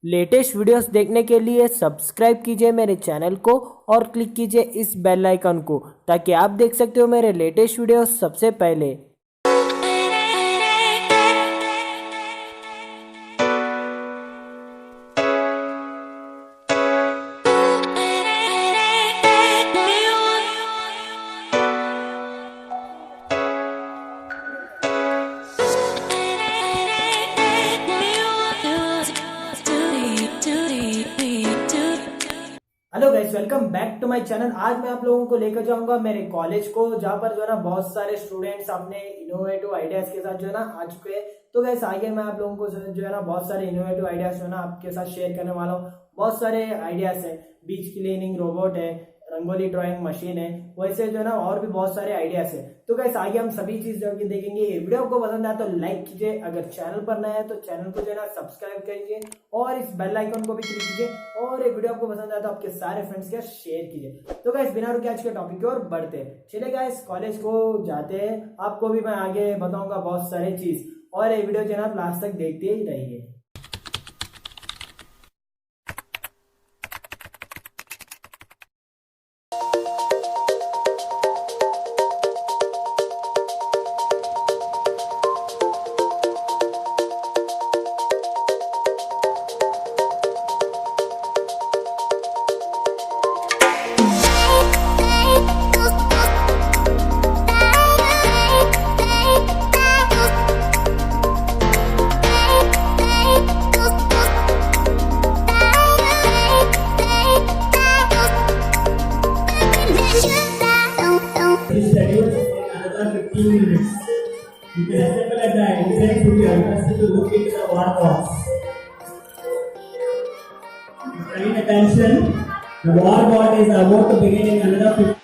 Latest videos देखने के लिए सब्सक्राइब कीजिए मेरे चैनल को और क्लिक कीजिए इस बेल आइकन को ताकि आप देख सकते हो मेरे लेटेस्ट वीडियोस सबसे पहले। Hello guys, welcome back to my channel. आज मैं आप लोगों को लेकर जाऊंगा मेरे कॉलेज को, जहां पर जो है ना बहुत सारे स्टूडेंट्स अपने इनोवेटिव आइडियाज के साथ जो है ना आ चुके हैं। तो गाइस आगे मैं आप लोगों को जो है ना बहुत सारे इनोवेटिव आइडियाज जो है ना आपके साथ शेयर करने वाला हूँ। बहुत सारे आइडियाज है, बीच क्लीनिंग रोबोट है, रंगोली ड्राइंग मशीन है, वैसे जो है ना और भी बहुत सारे आइडियाज है। तो गाइस आगे हम सभी चीज जो कि देखेंगे। ये वीडियो आपको पसंद आया तो लाइक कीजिए, अगर चैनल पर नया है तो चैनल को जो है ना सब्सक्राइब कीजिए और इस बेल आइकन को भी क्लिक कीजिए। और ये वीडियो आपको पसंद आया तो आपके सारे फ्रेंड्स के साथ शेयर कीजिए। तो गाइस बिना रुके आज के टॉपिक की ओर बढ़ते हैं। चलिए गाइस कॉलेज को जाते हैं, आपको भी मैं आगे बताऊंगा बहुत सारे चीज, और ये वीडियो जो है ना लास्ट तक देखते ही रहिए। Schedule in another 15 minutes. You can assemble at the inside to be asked to look into the war box. Paying attention, the war board is about to begin in another 15 minutes.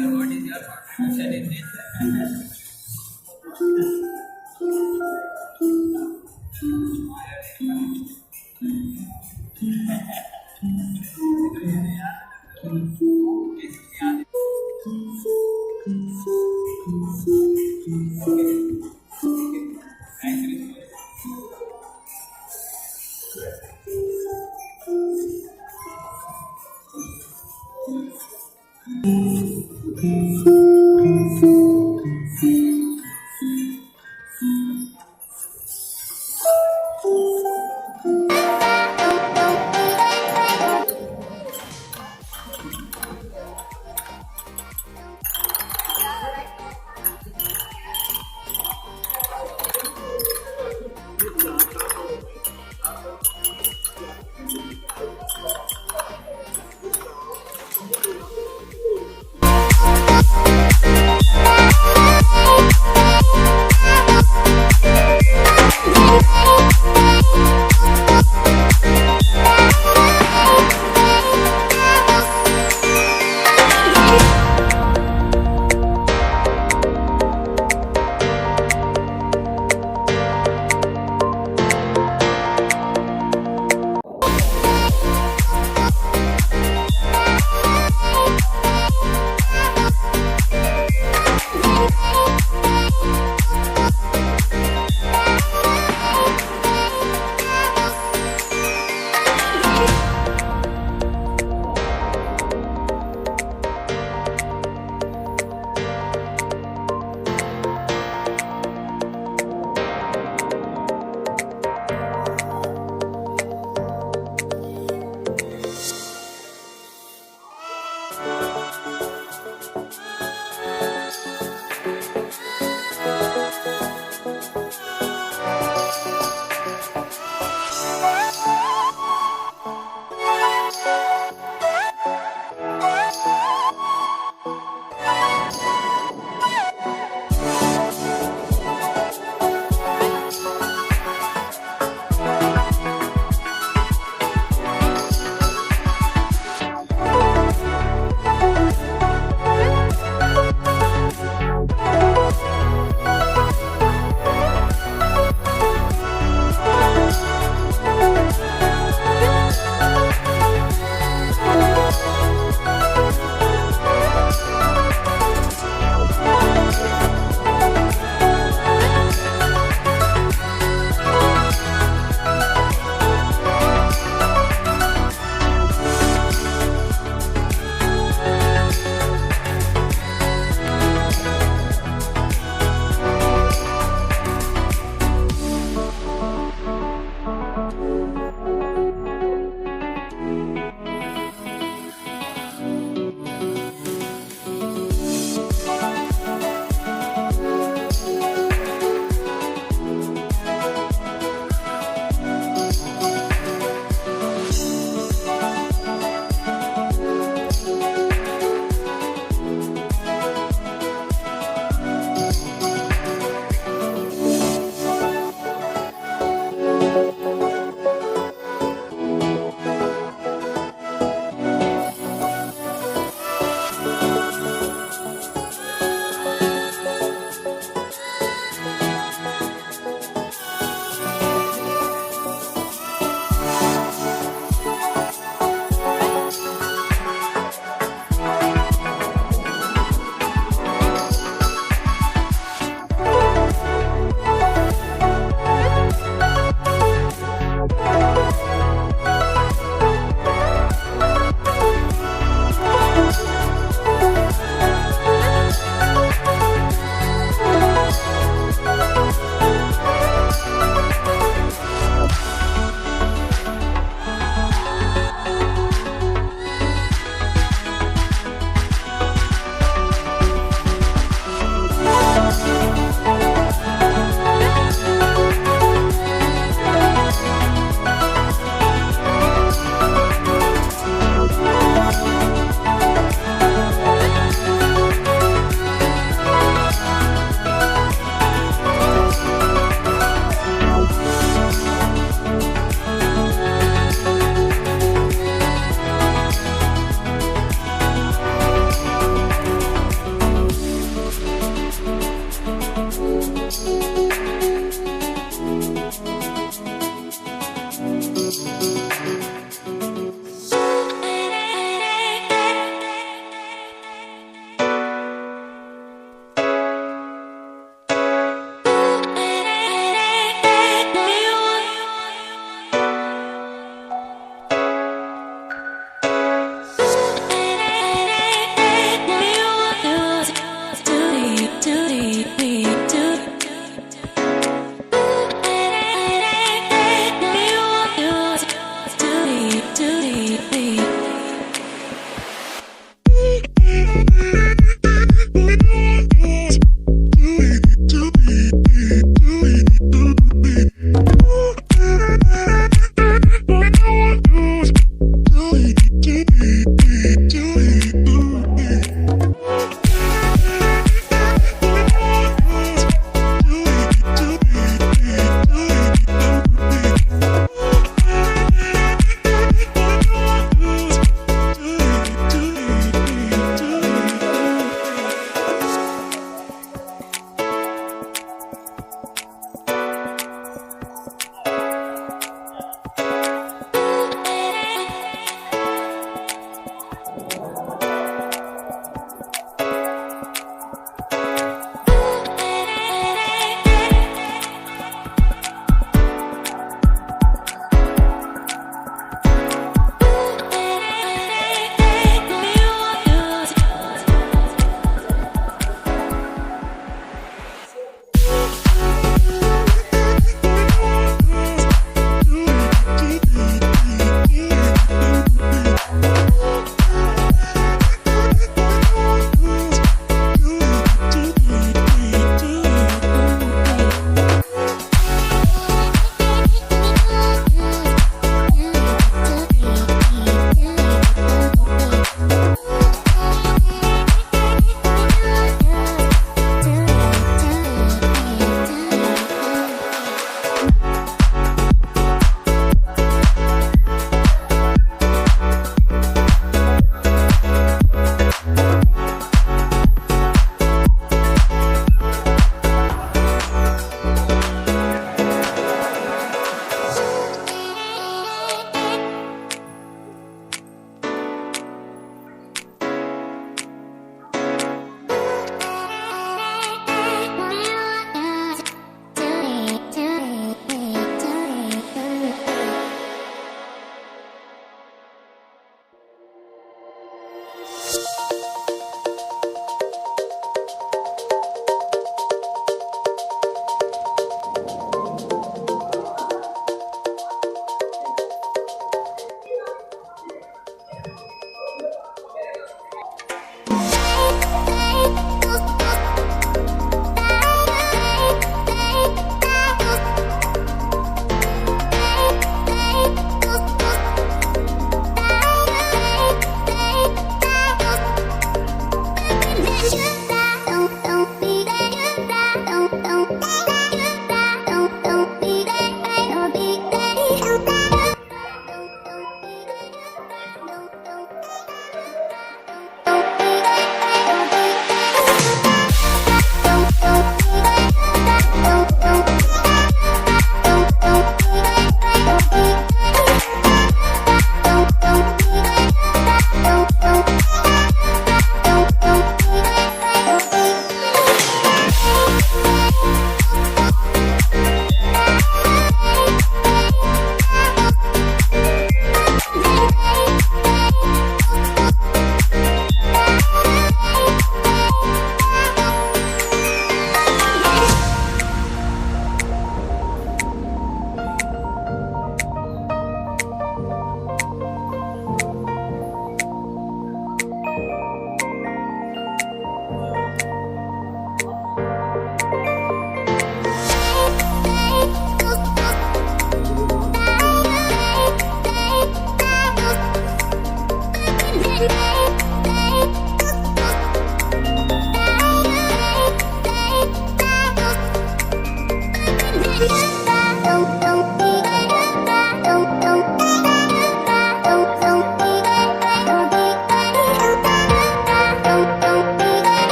What is your contribution in this?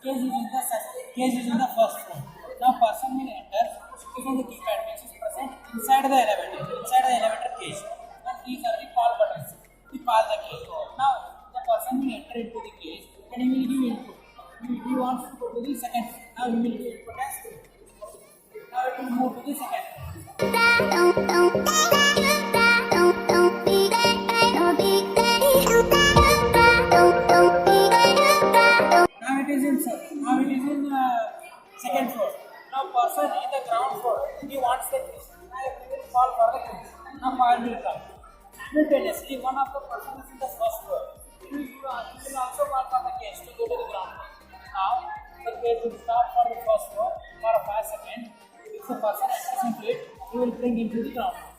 cage is in the first floor. Now person will enter using the keypad which is present inside the elevator cage. And these are the call buttons to call the cage. Now the person will enter into the cage and he will give input. He wants to go to the second floor. Now he will give input as 2. Now it will move to the second floor. Now it is in second floor. Now person in the ground floor, he wants the keys. Now he will call for the keys. Now file will come. Simultaneously, one of the person is in the first floor. He will also call for the keys to go to the ground floor. Now the case will stop for the first floor for 5 seconds. If the person enters into it, he will bring into the ground floor.